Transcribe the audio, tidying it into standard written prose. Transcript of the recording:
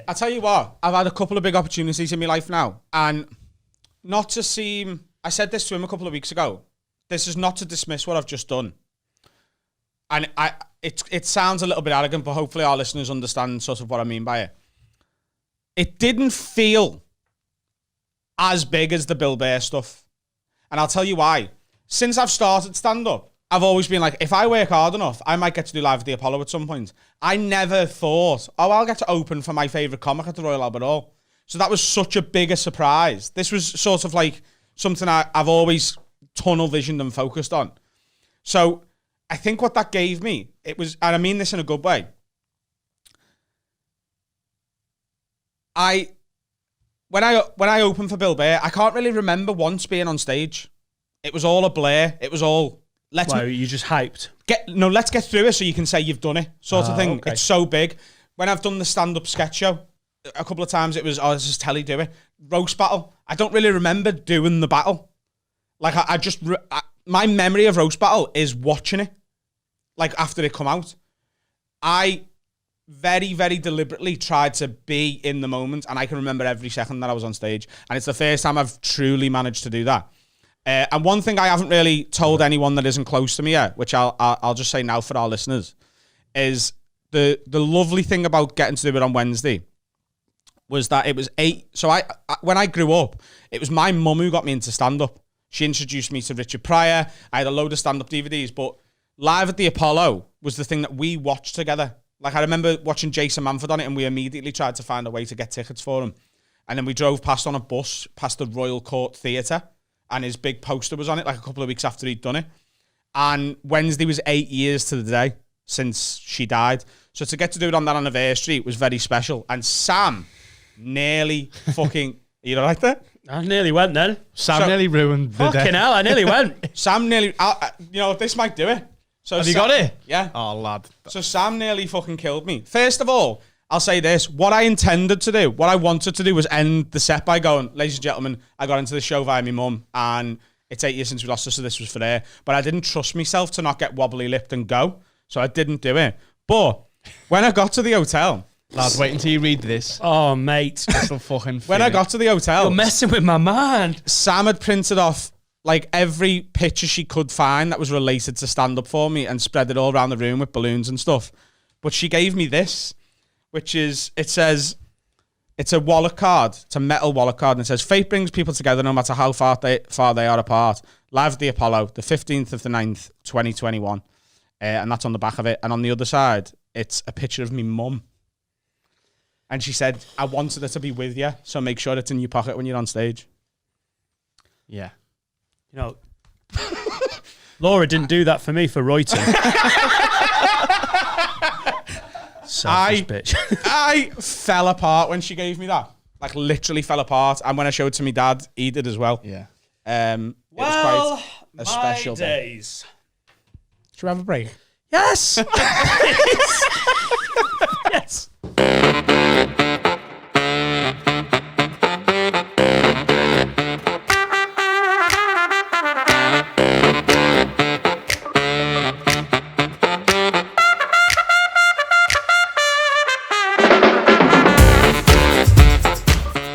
I tell you what, I've had a couple of big opportunities in my life now, and not to seem, I said this to him a couple of weeks ago, this is not to dismiss what I've just done. And it sounds a little bit arrogant, but hopefully our listeners understand sort of what I mean by it. It didn't feel as big as the Bill Burr stuff. And I'll tell you why. Since I've started stand-up, I've always been like, if I work hard enough, I might get to do Live at the Apollo at some point. I never thought, I'll get to open for my favourite comic at the Royal Albert Hall. So that was such a bigger surprise. This was sort of like something I've always tunnel visioned and focused on. So I think what that gave me, it was, and I mean this in a good way, when I opened for Bill Burr, I can't really remember once being on stage. It was all a blur. It was all, you just hyped? Let's get through it so you can say you've done it, sort of thing. Okay. It's so big. When I've done the stand-up sketch show, a couple of times it was, this is Telly do it. Roast battle. I don't really remember doing the battle. Like, my memory of roast battle is watching it, like, after it come out. I very, very deliberately tried to be in the moment, and I can remember every second that I was on stage. And it's the first time I've truly managed to do that. And one thing I haven't really told anyone that isn't close to me yet, which I'll just say now for our listeners, is the lovely thing about getting to do it on Wednesday was that it was 8. So when I grew up, it was my mum who got me into stand-up. She introduced me to Richard Pryor. I had a load of stand-up DVDs, but Live at the Apollo was the thing that we watched together. Like, I remember watching Jason Manford on it, and we immediately tried to find a way to get tickets for him. And then we drove past on a bus, past the Royal Court Theatre, and his big poster was on it, like a couple of weeks after he'd done it. And Wednesday was 8 years to the day since she died. So to get to do it on that anniversary, it was very special. And Sam nearly fucking... You all right there? I nearly went then. Sam nearly ruined the day. Fucking hell, I nearly went. Sam nearly... this might do it. So Have you got it? Yeah. Oh, lad. So Sam nearly fucking killed me. First of all, I'll say this. What I intended to do, what I wanted to do was end the set by going, ladies and gentlemen, I got into the show via my mum, and it's 8 years since we lost her, so this was for her. But I didn't trust myself to not get wobbly-lipped and go, so I didn't do it. But when I got to the hotel... Lad, wait until you read this. Oh, mate. This'll fucking When I got to the hotel... You're messing with my mind. Sam had printed off like every picture she could find that was related to stand-up for me and spread it all around the room with balloons and stuff. But she gave me this, which is, it says, it's a wallet card. It's a metal wallet card. And it says, fate brings people together no matter how far they are apart. Live at the Apollo, the 15th of the 9th, 2021. And that's on the back of it. And on the other side, it's a picture of me mum. And she said, I wanted her to be with you, so make sure it's in your pocket when you're on stage. Yeah. You know, Laura didn't do that for me for Royton. Selfish bitch. I fell apart when she gave me that. Like, literally fell apart. And when I showed it to my dad, he did as well. Yeah. It was quite a special days. Should we have a break? Yes. Yes.